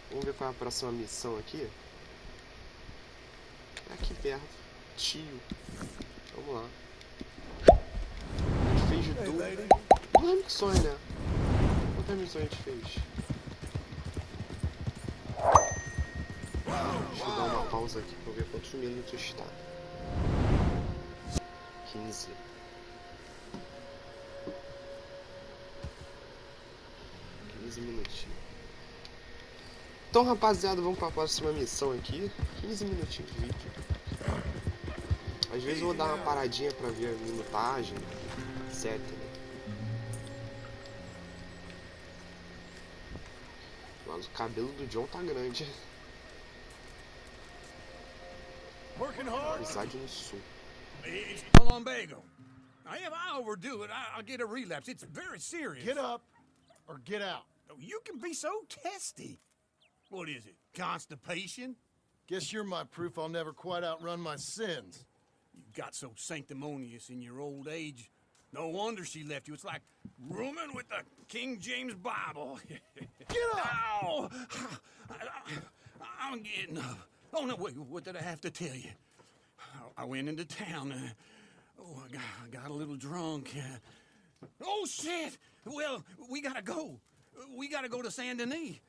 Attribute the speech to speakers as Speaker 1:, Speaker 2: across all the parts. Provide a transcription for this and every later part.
Speaker 1: Vamos ver qual é a próxima missão aqui. É aqui perto. Tio. Vamos lá. A gente fez duas missões, né? Quantas missões a gente fez? Deixa eu dar uma pausa aqui pra ver quantos minutos está. 15. Minutinhos. Então, rapaziada, vamos para a próxima missão aqui. 15 minutinhos de vídeo. Às vezes eu vou dar uma paradinha para ver a minutagem, etc. Mas o cabelo do John tá grande. Amizade no sul.
Speaker 2: Lumbago. If I overdo it, I'll get a relapse. It's very serious.
Speaker 3: Get up or get out.
Speaker 2: You can be so testy. What is it? Constipation?
Speaker 3: Guess you're my proof I'll never quite outrun my sins.
Speaker 2: You got so sanctimonious in your old age. No wonder she left you. It's like rooming with the King James Bible.
Speaker 3: Get up!
Speaker 2: Ow! I'm getting up. Oh, no, wait, what did I have to tell you? I went into town. I got a little drunk. Oh, shit! Well, we gotta go. We gotta go to Saint Denis.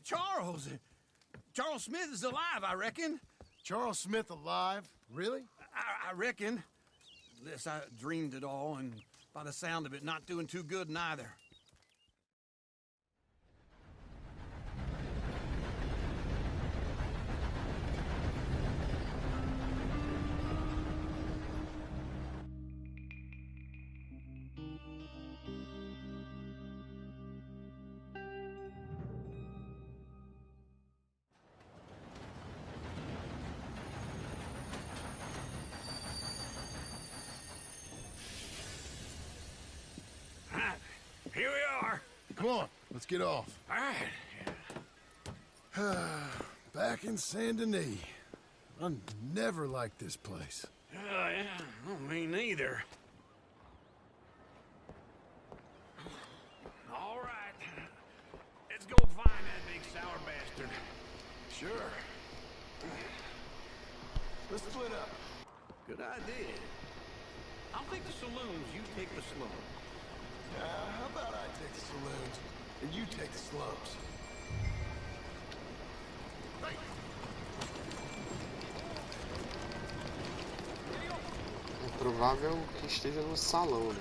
Speaker 2: Charles Smith is alive, I reckon.
Speaker 3: Charles Smith alive? Really?
Speaker 2: I reckon. Unless I dreamed it all, and by the sound of it, not doing too good neither. Here we are.
Speaker 3: Come on, let's get off.
Speaker 2: All right.
Speaker 3: Back in Saint Denis. I never liked this place.
Speaker 2: Yeah, well, me neither. All right. Let's go find that big sour bastard.
Speaker 3: Sure. Let's split up.
Speaker 2: Good idea. I'll take the saloons, you take the slums.
Speaker 3: How about I take the saloons and you take the slums?
Speaker 1: É provável que esteja no salão, né?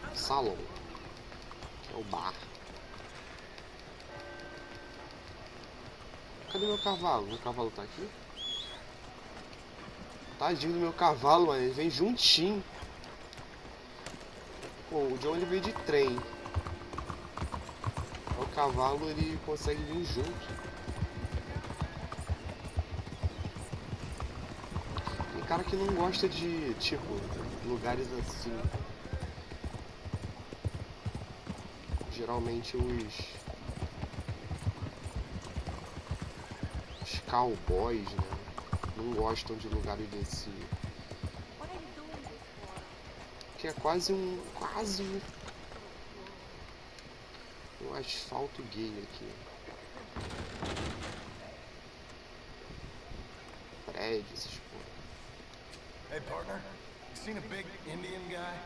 Speaker 1: No salão, que é o bar. Cadê meu cavalo? Meu cavalo tá aqui? Tadinho do meu cavalo, mano. Ele vem juntinho. Pô, o John ele veio de trem. O cavalo ele consegue vir junto. Tem cara que não gosta de, tipo, lugares assim. Geralmente os cowboys, né? Não gostam de lugares desse. Que é quase um asfalto gay aqui. Prédios, essas porra.
Speaker 3: Hey, partner. You seen a big Indian guy?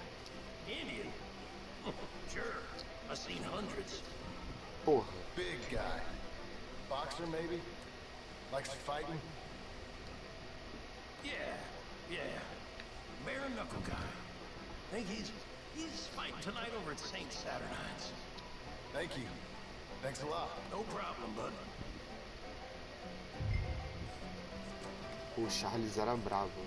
Speaker 4: Indian? Sure. I've seen hundreds.
Speaker 1: Porra.
Speaker 3: Big guy. Boxer, maybe? Likes fighting?
Speaker 4: Yeah. Bare knuckle guy. Think he's fighting tonight over at St. Saturnines.
Speaker 3: Thank you. Thanks a lot.
Speaker 4: No problem, bud.
Speaker 1: O Charles era bravo.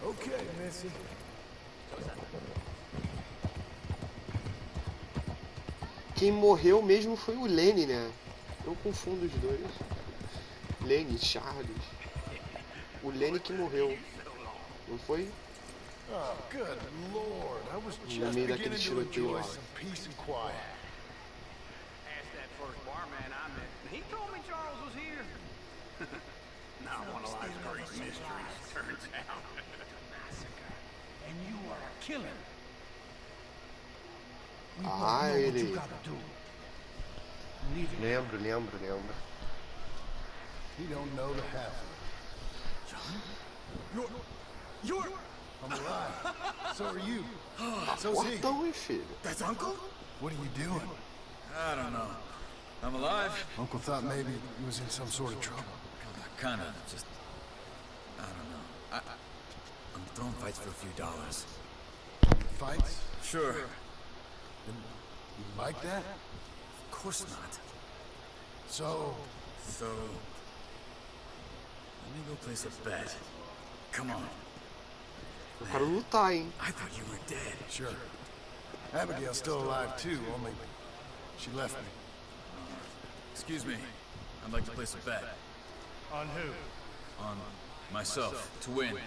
Speaker 3: Okay, Missy.
Speaker 1: Quem morreu mesmo foi o Lenny, né? Eu confundo os dois. Lenny, Charles. O Lenny que morreu. Não foi?
Speaker 3: Oh, good Lord. I was
Speaker 1: No
Speaker 3: just
Speaker 1: meio daquele
Speaker 3: beginning to
Speaker 1: tiroteio
Speaker 3: enjoy
Speaker 1: lá.
Speaker 3: some peace and quiet.
Speaker 2: Asked that first barman I met. He told me Charles was here. Not one of life's great mysteries, turns out.
Speaker 4: And you are a killer.
Speaker 1: Ah,
Speaker 4: What
Speaker 1: ele.
Speaker 4: you gotta do. Leave it.
Speaker 1: Lembro.
Speaker 3: He don't know the half of it.
Speaker 2: You're...
Speaker 3: I'm alive. So are you. So's he.
Speaker 1: Curtam, hein, filho?
Speaker 2: That's Uncle?
Speaker 3: What are you doing?
Speaker 5: I don't know. I'm alive.
Speaker 3: Uncle thought maybe he was in some sort of trouble.
Speaker 5: Kinda, just... I don't know. I'm throwing fights for a few dollars.
Speaker 3: Fights?
Speaker 5: Sure.
Speaker 3: And you like that?
Speaker 5: Of course not.
Speaker 3: So,
Speaker 5: So... Let me go place a bet. Come on.
Speaker 1: Eu quero lutar, hein?
Speaker 5: I thought you were dead.
Speaker 3: sure. Abigail's still alive too, only she left me.
Speaker 5: Excuse me. I'd like to place a bet.
Speaker 6: On who?
Speaker 5: On myself. To win.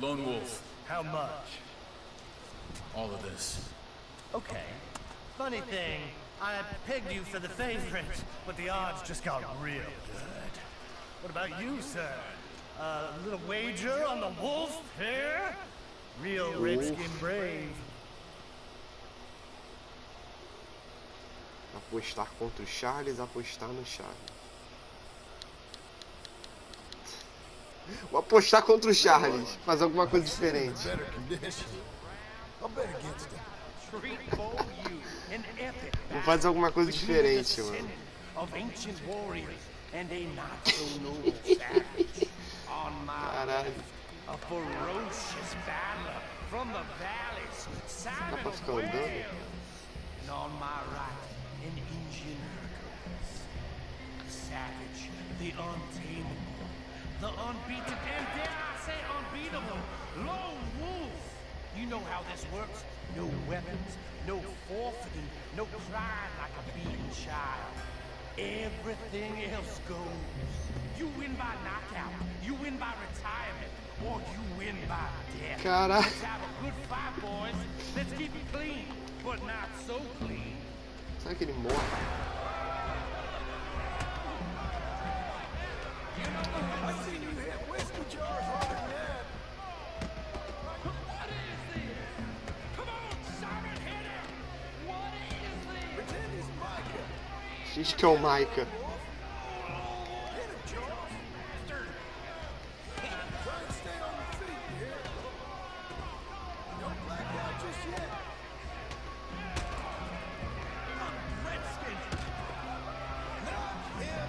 Speaker 5: Lone wolf.
Speaker 6: How much?
Speaker 5: All of this.
Speaker 6: Okay. Funny thing, I pegged you for the favorite, but the odds just got real good. What about you, sir? A little wager on the wolf here? Real redskin brave.
Speaker 1: Apostar contra o Charles, apostar no Charles. Vou apostar contra o Charles, fazer alguma coisa diferente.
Speaker 3: Better condition. I'll bet against him.
Speaker 1: Vou fazer alguma coisa diferente, mano.
Speaker 4: Of ancient warriors and a not so noble savage. On my
Speaker 1: Caralho.
Speaker 4: a ferocious battler from the valleys,
Speaker 1: Dá pra ficar andando?
Speaker 4: and on my right, an Indian Hercules. The savage, the untamable, the unbeatable, and dare I say unbeatable, lone wolf. You know how this works. No weapons, no forfeiting, no crying like a beaten child. Everything else goes. You win by knockout, you win by retirement, or you win by death.
Speaker 1: Caralho.
Speaker 4: Let's have a good fight, boys. Let's keep it clean, but not so clean.
Speaker 1: Será que ele morre?
Speaker 3: I seen you hit whiskey jars harder than that.
Speaker 4: Come on, Simon, hit him! What is this?
Speaker 3: Pretend he's Micah.
Speaker 1: Finge que é o Micah.
Speaker 3: Hit him, Charles. Try and stay on your feet, you hear? Don't black out just yet.
Speaker 4: Redskins!
Speaker 3: Knock him.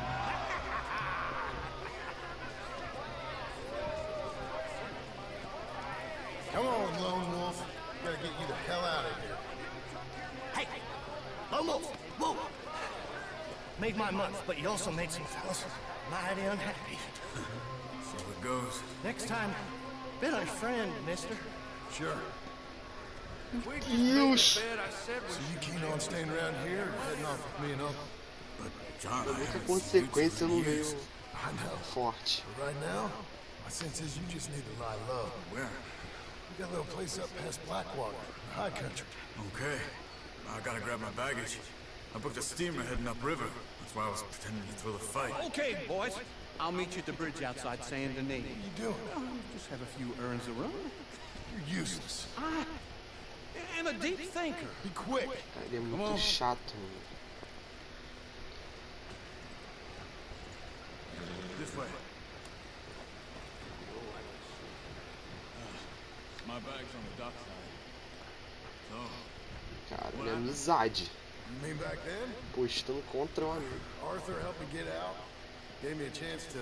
Speaker 3: Come on, Lone Wolf. Gotta get you the hell out of here.
Speaker 6: Hey! Lone Wolf! Whoa! Made my month, but you also made some fellas mighty unhappy.
Speaker 5: So it goes.
Speaker 6: Next time, been a friend, mister.
Speaker 3: Sure.
Speaker 1: Deus!
Speaker 3: So you keen on staying around here or heading off with me and Uncle?
Speaker 5: But, John, I
Speaker 1: Muita
Speaker 5: haven't seen you
Speaker 1: consequência
Speaker 5: for
Speaker 1: não veio
Speaker 5: years.
Speaker 3: I know.
Speaker 1: forte.
Speaker 3: But right now, my sense is you just need to lie low.
Speaker 5: Where?
Speaker 3: We got a little place up past Blackwater, the high country.
Speaker 5: Okay. I gotta grab my baggage. I booked a steamer heading upriver. That's why I was pretending to throw the fight.
Speaker 2: Okay, boys. I'll meet you at the bridge outside Saint Denis.
Speaker 3: What are you doing?
Speaker 2: Just have a few errands to run.
Speaker 3: You're useless.
Speaker 2: I am a deep thinker.
Speaker 3: Be quick.
Speaker 1: Cara, ele é muito chato, mano.
Speaker 5: This way. My bag's on the dockside. So,
Speaker 1: Cara, ele é amizade.
Speaker 3: You mean back then?
Speaker 1: Postando contra o amigo.
Speaker 3: Arthur helped me get out. Gave me a chance to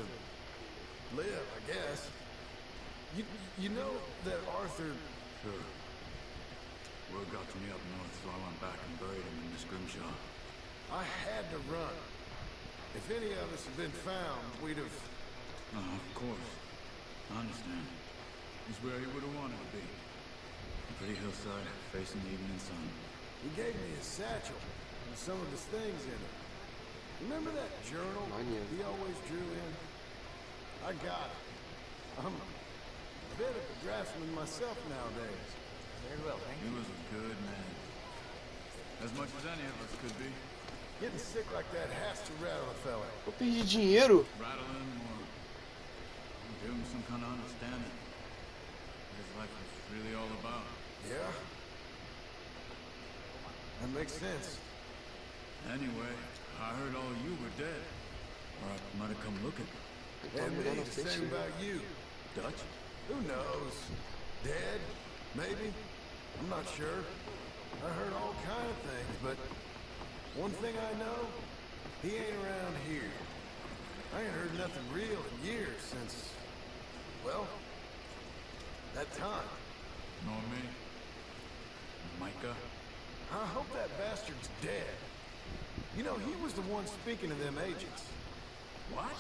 Speaker 3: live, I guess. You know that Arthur...
Speaker 5: sure. Word got to me up north, so I went back and buried him in the scrimshaw.
Speaker 3: I had to run. If any of us had been found, we'd have...
Speaker 5: Of course. I understand. He's where he would have wanted to be. A pretty hillside, facing the evening sun.
Speaker 3: He gave me his satchel and some of his things in it. Remember that journal
Speaker 1: Maneiro.
Speaker 3: he always drew in? I got it. I'm a bit of a draftsman myself nowadays.
Speaker 6: Very well, thank
Speaker 5: He was a good man. As much as any of us could be.
Speaker 3: Getting sick like that has to rattle a fella.
Speaker 1: Eu perdi dinheiro.
Speaker 5: Rattle him or give him some kind of understanding. What his life was really all about.
Speaker 3: Yeah? That makes sense.
Speaker 5: Anyway, I heard all you were dead. Or I might have come looking.
Speaker 1: Então a
Speaker 3: And
Speaker 1: mulher
Speaker 3: me,
Speaker 1: não
Speaker 3: the
Speaker 1: fez
Speaker 3: same
Speaker 1: isso.
Speaker 3: about you.
Speaker 5: Dutch?
Speaker 3: Who knows? Dead? Maybe? I'm not sure. I heard all kind of things, but one thing I know, he ain't around here. I ain't heard nothing real in years since, well, that time.
Speaker 5: Know me? Micah?
Speaker 3: I hope that bastard's dead. You know, he was the one speaking to them agents.
Speaker 5: What?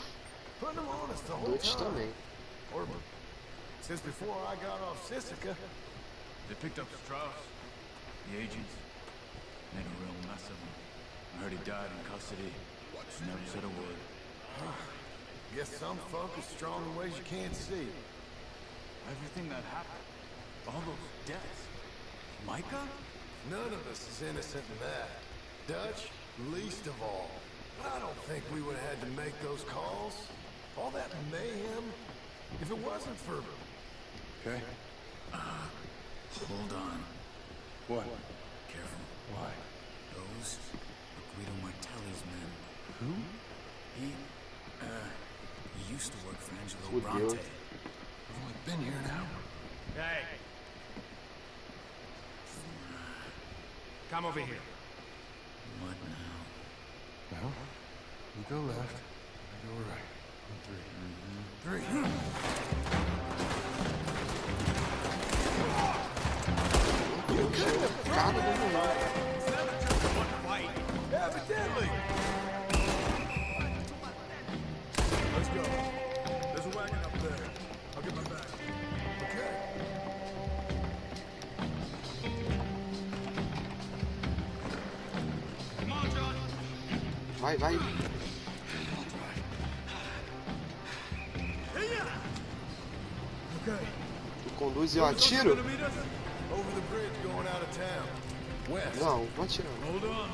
Speaker 3: Putting them on us the whole
Speaker 1: Dutch
Speaker 3: time.
Speaker 1: também.
Speaker 3: Or since before I got off Sisika.
Speaker 5: They picked up Strauss. The agents. Made a real mess of him. I heard he died in custody. Never said a word.
Speaker 3: Guess some folk are strong in ways you can't see.
Speaker 5: Everything that happened. All those deaths. Micah?
Speaker 3: None of us is innocent in that. Dutch, least of all. But I don't think we would have had to make those calls. All that mayhem. If it wasn't for...
Speaker 5: Okay. Hold on.
Speaker 7: What?
Speaker 5: Careful.
Speaker 7: Why?
Speaker 5: Those are Guido Martelli's men.
Speaker 7: Who?
Speaker 5: He used to work for Angelo
Speaker 1: Would
Speaker 5: Bronte.
Speaker 1: you?
Speaker 5: I've only been here now.
Speaker 6: Hey. Come over here.
Speaker 5: What now?
Speaker 7: Well, you go left, I go right. On 3. 3.
Speaker 1: Cara do moleque.
Speaker 3: Evidently!
Speaker 5: Let's go. There's a wagon up there. I'll get my bag.
Speaker 3: Okay.
Speaker 2: Come on, John.
Speaker 1: Vai, vai.
Speaker 3: Okay.
Speaker 1: Tu conduz e eu atiro?
Speaker 3: Over the bridge going out of town. West.
Speaker 1: Não, vou atirar.
Speaker 5: Hold on.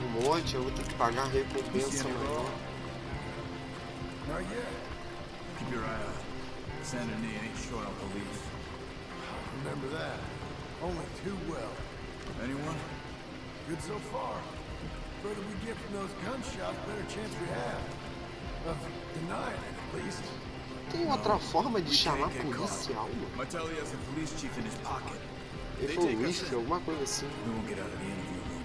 Speaker 1: Um monte, eu vou ter que pagar a recompensa maior.
Speaker 3: Not yet.
Speaker 5: Keep your eye out. Saint Denis ain't short on police.
Speaker 3: Remember that. Only too well.
Speaker 5: Anyone?
Speaker 3: Good so far. Further we get from those gunshots, better chance we have. Of denying it, at least.
Speaker 1: Tem outra forma de chamar policial, mano?
Speaker 5: Martelli has the police chief in his pocket.
Speaker 1: Ele falou whisky, alguma coisa assim.
Speaker 5: We won't get out of the interview room.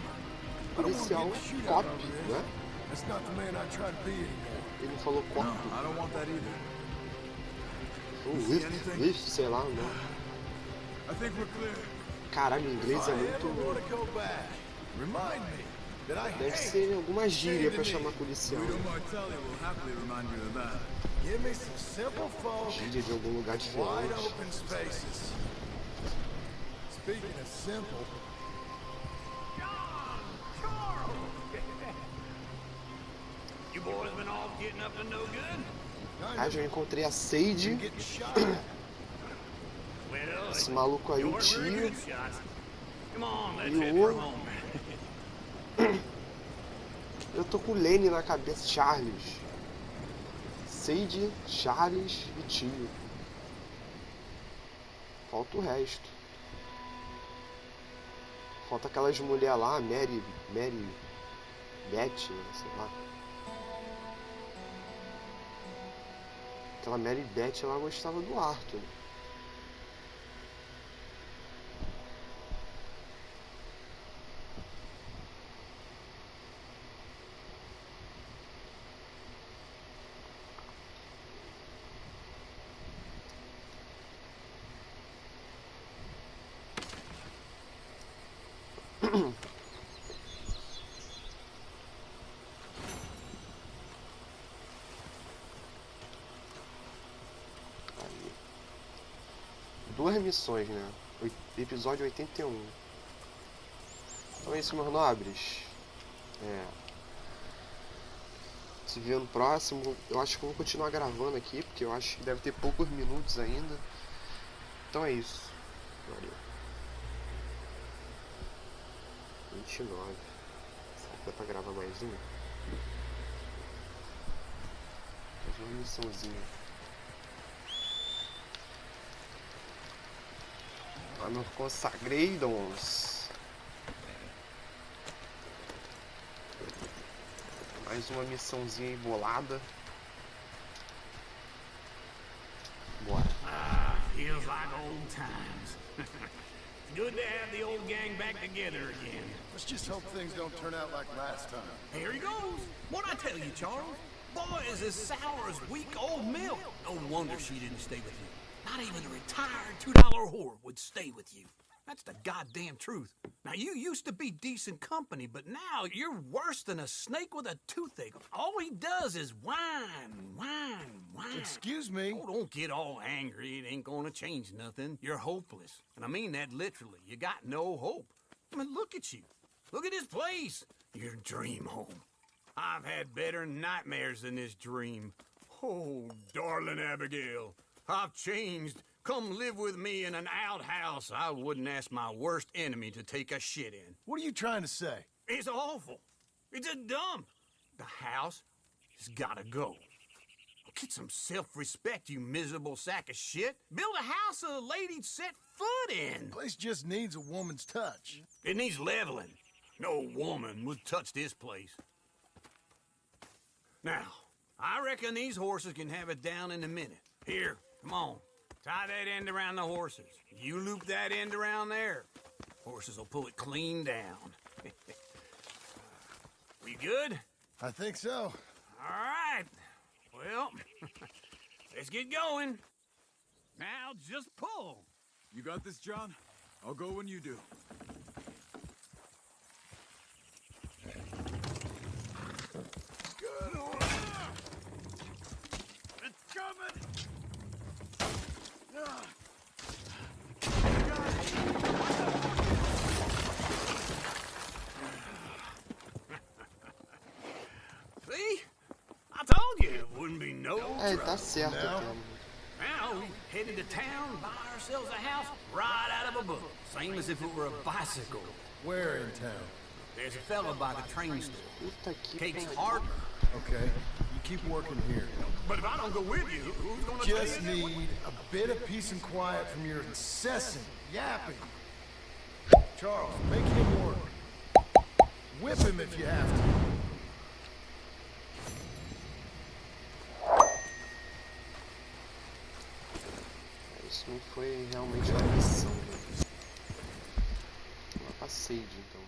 Speaker 1: Policial cop, né?
Speaker 3: That's not the man I try to be anymore.
Speaker 1: Ele falou cop.
Speaker 5: No, I don't want that either.
Speaker 1: Ou whiff, sei lá, né?
Speaker 5: I think we're clear.
Speaker 1: Caralho, o inglês é
Speaker 3: I ever
Speaker 1: muito...
Speaker 3: want to go back, remind me that I
Speaker 1: Deve
Speaker 3: hate
Speaker 1: ser alguma gíria pra chamar policial.
Speaker 5: Guido Martelli will happily remind you of that.
Speaker 3: Give me some simple folk,
Speaker 1: Gíria de algum lugar
Speaker 3: wide
Speaker 1: diferente.
Speaker 3: open spaces. Speaking of simple,
Speaker 2: You boys been all getting up to no good?
Speaker 1: Ah, já encontrei a Seja.
Speaker 3: getting shot at.
Speaker 2: Well,
Speaker 1: Esse maluco aí,
Speaker 2: you
Speaker 1: o
Speaker 2: weren't very
Speaker 1: tio.
Speaker 2: good shots. Come on, let's
Speaker 1: E
Speaker 2: head
Speaker 1: o
Speaker 2: for
Speaker 1: outro?
Speaker 2: home.
Speaker 1: Eu tô com o Lenny na cabeça, Charles. Seja, Charles e tio. Falta o resto. Falta aquelas mulheres lá, Mary, Beth, né, sei lá. Aquela Mary Beth, ela gostava do Arthur. Duas missões, né? Episódio 81. Então é isso, meus nobres. Se vê no próximo. Eu acho que eu vou continuar gravando aqui, porque eu acho que deve ter poucos minutos ainda. Então é isso. Valeu. 29. Será que dá pra gravar mais um? Mais uma missãozinha. Nos consagreiros. Mais uma missãozinha aí bolada. Bora.
Speaker 2: Feels like old times. It's good to have the old gang back together again.
Speaker 3: Let's just hope things don't turn out like last time.
Speaker 2: Here he goes. What'd I tell you, Charles? Boy is as sour as weak old milk. No wonder she didn't stay with you. Not even a retired $2 whore would stay with you. That's the goddamn truth. Now, you used to be decent company, but now you're worse than a snake with a toothache. All he does is whine, whine, whine.
Speaker 3: Excuse me?
Speaker 2: Oh, don't get all angry. It ain't gonna change nothing. You're hopeless. And I mean that literally. You got no hope. I mean, look at you. Look at this place. Your dream home. I've had better nightmares than this dream. Oh, darling Abigail, I've changed. Come live with me in an outhouse I wouldn't ask my worst enemy to take a shit in.
Speaker 3: What are you trying to say?
Speaker 2: It's awful. It's a dump. The house has gotta go. Get some self-respect, you miserable sack of shit. Build a house a lady'd set foot in.
Speaker 3: The place just needs a woman's touch.
Speaker 2: It needs leveling. No woman would touch this place. Now, I reckon these horses can have it down in a minute. Here, come on. Tie that end around the horses. You loop that end around there. Horses will pull it clean down. We good?
Speaker 3: I think so.
Speaker 2: All right. Well, let's get going. Now just pull.
Speaker 5: You got this, John? I'll go when you do.
Speaker 3: Good order. It's coming.
Speaker 2: See? I told you it wouldn't be no
Speaker 1: É,
Speaker 2: trouble.
Speaker 1: tá certo,
Speaker 3: Não.
Speaker 1: Temo.
Speaker 2: Now we headed to town, buy ourselves a house right out of a book. Same as if it were a bicycle.
Speaker 3: Where in town?
Speaker 2: There's a fellow by the train store.
Speaker 1: Puta que
Speaker 2: Kate's
Speaker 1: pariu.
Speaker 2: partner.
Speaker 3: Okay, you keep working here.
Speaker 2: But if I don't go with you, who's gonna
Speaker 3: Just
Speaker 2: take you?
Speaker 3: need a bit of peace and quiet from your incessant yapping. Charles, make him work. Whip him if you have to.
Speaker 1: Isso não foi realmente uma missão, né? Uma passeio, então.